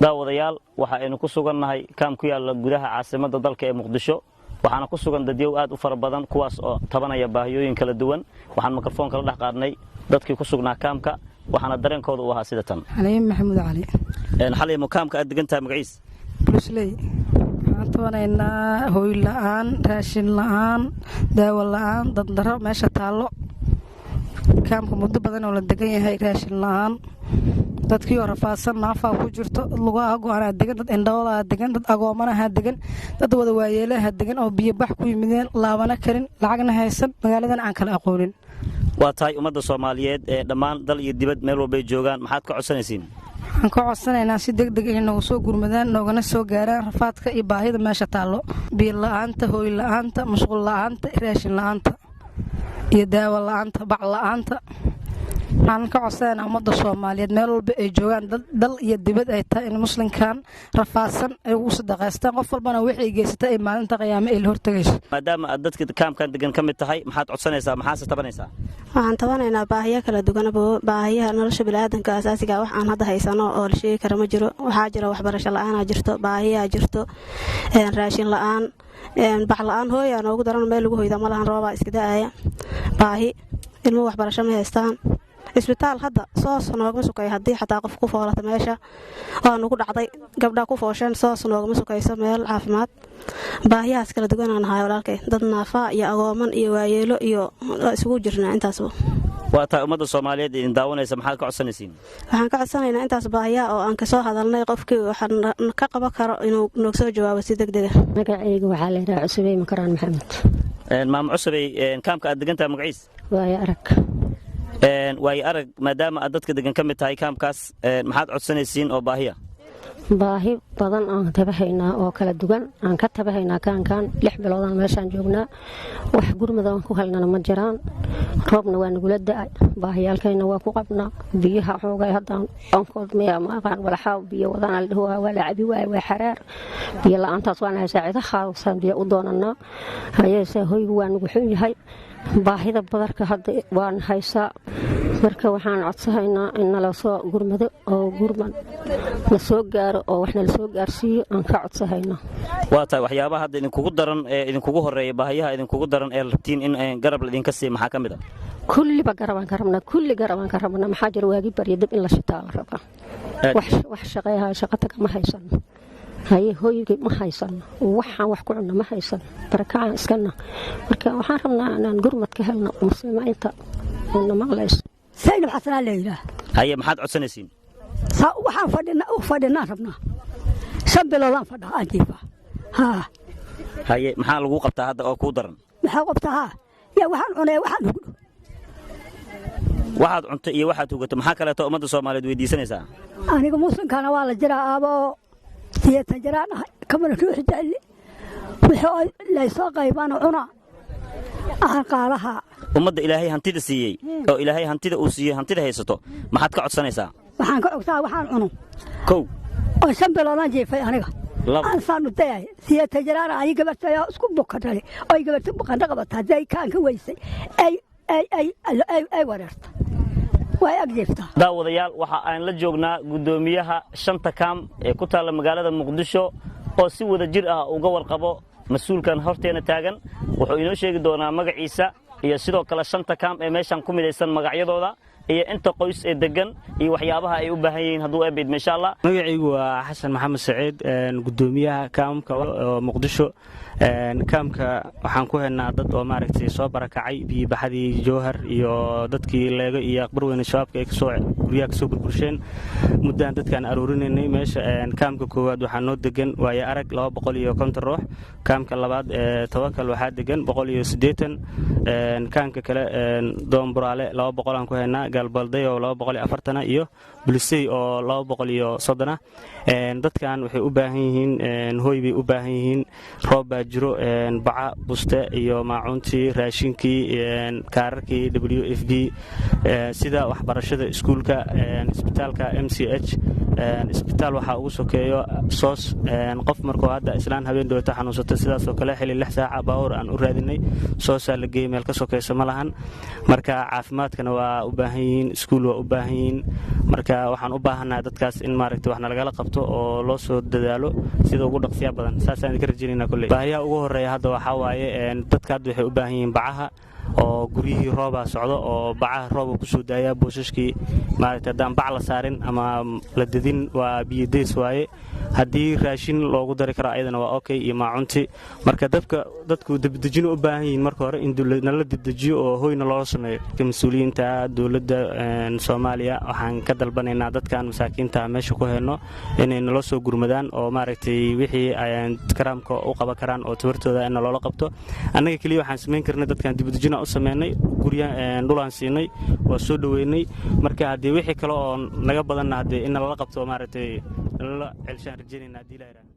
daawadayaal waxa aynu ku sugannahay kaam ku yaala gudaha caasimadda dalka ee Muqdisho waxaana ku sugan dadyow aad u fara badan kuwaas oo tabanaya baahiyooyin kala duwan waxaan mikrofoonka la dhaxqaadnay dadkii ku sugnaa kaamka waxaana dareenkooda u ahaa sida tan Xaliim Maxamuud Cali xaliim kaamka aad degantahay magaciis Brusley waxaan toonaynaa hooy la'aan raashin la'aan daawo la'aan dad daro meesha taalo kaamka muddo badan oo la degan yahay raashin la'aan dadkii oo rafaadsan naafaa ku jirto lugaha go'aanaa degan dad indhawada degan dad agoomanaha degan dad wada waayeelaha degan oo biyo bax ku yimideen laabana karin lacagna haysan magaaladan aan kala aqoonin waa tahay ummadda Soomaaliyeed ee dhammaan dal iyo dibad meel walba ay joogaan maxaad ka codsanaysiin waxaan ka codsanaynaa si degdeg ah inuu soo gurmadaan noogana soo gaaraan rafaadka iyo baahida meesha taalo biyo la'aanta hooy la'aanta mashquul la'aanta raashin la'aanta iyo daawo la'aanta bac la'aanta waxaan ka codsanaynaa ummadda Soomaaliyeed meel walba ay joogaan dal iyo dibad ay tahay in muslimkan rafaadsan ay ugu sadaqaystaan qof walbana wixii geysatay ay maalinta qiyaamo ay la hortagayso maadaama aad dadka kaamkan degan ka mid tahay maxaad codsanaysaa maxaad tabanaysaa waxaan tabanaynaa baahiyo kala duwan baahiyaha nolosha bini'aadamka asaasiga wax aan hadda haysano oo la sheegi karo ma jiro waxaa jira waxbarasho la'aan jirto baahiyaa jirto raashin la'aan bac la'aan hooyaan ugu daran meel lagu hoyda malahan rooba iska da'aya baahi ilmo waxbarasho ma haystaan isbitaal hadda soos noogama sukay haddii xataa qof ku foolata meesha oo nugu dhacday gabdha ku foosheen soos noogama sukayso meel caafimaad baahiyahaas kala duwan aan ahay walaalkay dad naafaa iyo agooman iyo waayeelo iyo isugu jirnaa intaasba waa tahay ummadda Soomaaliyeed ee daawanaysa maxaad ka codsanaysiin waxaan ka codsanaynaa intaas baahiya oo aan ka soo hadalnay qofkii waxaan ka qaban karo inuu noog soo jawaabo si degdeg ah magacaygu waxaa la yiraahdaa Cusubey Makaraan Maxamed maam Cusubey kaamka aad degantahay magaciis waayo arag maadaama aad dadka degan ka mid tahay kaamkaas maxaad codsanaysiin oo baahiya baahi badan aan tabahaynaa oo kala duwan aan ka tabahaynaa kaankan 6 bilood meeshaan joognaa wax gurmada aan ku helnana ma jiraan roobna waa nagula da'ay baahiyalkayna waa ku qabnaa biyaha xoogay hadaan ankood ma aqaan wala xaw biyo wadana la dhaho wala cabi waa xaraar biyo la'aantaas waan haysaa khaasan biyo u doonana hay'aysa hoygu waa nagu xun yahay baahida badarka hadda waan haysaa marka waxaan codsanaynaa in la soo gurmado oo gurman la soo gaaro oo waxna la soo gaarsiiyo aan ka codsanaynaa waa tahay waxyaabaha hadda idinkugu daran ee idinkugu horeeya baahiyaha idinkugu daran ee rabtiin in garab la idinka siiyo maxaa kamid ah kulli garaban ka rabnaa maxaa jira waagi bariyo dib in la shitaa la rabaa wax shaqeeyaha shaqada kama haysan haye hooyigii ma haysan waxaan wax ku cunno ma haysan barakacaan iskana marka waxaan rabnaa inaan gurmad ka helno muslimiinta oo maqlays sayid xasan leeyra haye maxaad codsanaysiin waxaan fadhinaa rabnaa 5 biloodaan fadhaa ajiifa haye maxaa lagu qabtaa hadda oo ku daran maxaa qabtaa ya waxaan cunay waxaan ugu waxaad cunto iyo waxaad ugato maxaa kale oo ummadda Soomaaliyeed weydiisanaysaa aniga muslimkana waa la jiraa aabo siyata jiraan kamana ruux jecel wixii la soo qaybana cuna qaalaha ummadda Ilaahay hantida siiyay oo Ilaahay hantida uu siiyay hantida haysato maxaad ka codsanaysaa waxaan ka codsaa waxaan cuno kow oo 5 biloodaan jeefay aniga aan saan u tahay siyata jiraan ay gabartay isku bukatay oo ay gabartay buqanda qabatay day kaan ka weysay ay wareerta way agjeefta daawadayaal waxa aan la joognaa gudoomiyaha shanta kaam ee ku taala magaalada Muqdisho oo si wada jir ah uga warqabo mas'uulkan horteena taagan wuxuu inoo sheegi doonaa magaciisa iyo sidoo kale shanta kaam ee meeshan ku midaysan magacyadooda iyo inta qoys ee degan iyo waxyaabaha ay u baahan yihiin haduu eebid insha Allah magacaygu waa Xasan Maxamed Saciid gudoomiyaha kaamka Muqdisho kaamka waxaan ku haynaa dad oo maaragtay soo barakacay biyo baxadii Jowhar iyo dadkii leega iyo aqbar weyn shabaabka ay soo guriga ka soo burbursheen muddaan dadkan aruurinaynay meesha kaamka koowaad waxaa noo degan waayo arag 250 ruux kaamka labaad Tawakal waxaa degan 180 kaamka kale Doomburaale 200 aan ku haynaa Galbalday oo 240 iyo Bulisay oo 230 dadkan waxay u baahan yihiin hooy bay u baahan yihiin roob jiro baca buste iyo maacuntii raashinkii kaararkii WFB sida waxbarashada iskuulka isbitaalka MCH isbitaal waxaa ugu sokeeyo soos qof markuu hadda islaan habeen dhowta xanuunsato sidaasoo kale xili 6 saaca baawur aan u raadinay soosaa la geeyey meel ka sokeysa ma lahan marka caafimaadkana waa u baahan yihiin iskuul waa u baahan yihiin marka waxaan u baahannahay dadkaas in maaragtay wax nalagala qabto oo loo soo dadaalo sida ugu dhaqsiya badan saasaan idinka rajaynaynaa kolley baahiyaha ugu horreeya hadda waxaa waaye dadka hadda waxay u baahan yihiin bacaha oo guryihii roobaa socdo oo bacaha rooba ku soo daaya boosashkii maaragtay haddaan bac la saarin ama la dadin waa biyodeys waaye haddii raashin loogu dari karo ayadana waa okay iyo maacunti marka dadku debdejin u baahan yihiin marka hore in nala dedejiyo oo hoyna loola sameeyo mas-uuliyiinta dowladda Soomaaliya waxaan ka dalbanaynaa dadkan masaakiinta meesha ku hayno inay nala soo gurmadaan oo maaragtay wixii ay karaamka u qaban karaan oo tabartooda in loola qabto annaga kaliya waxaan sameyn karnay dadkan debdejin u sameynay guryaha dhulaan siinay waa soo dhaweynay marka haddii wixii kale oo naga badanna haddii in nala qabto maaragtay nala celshaan rajaynayna haddii la yiraahdo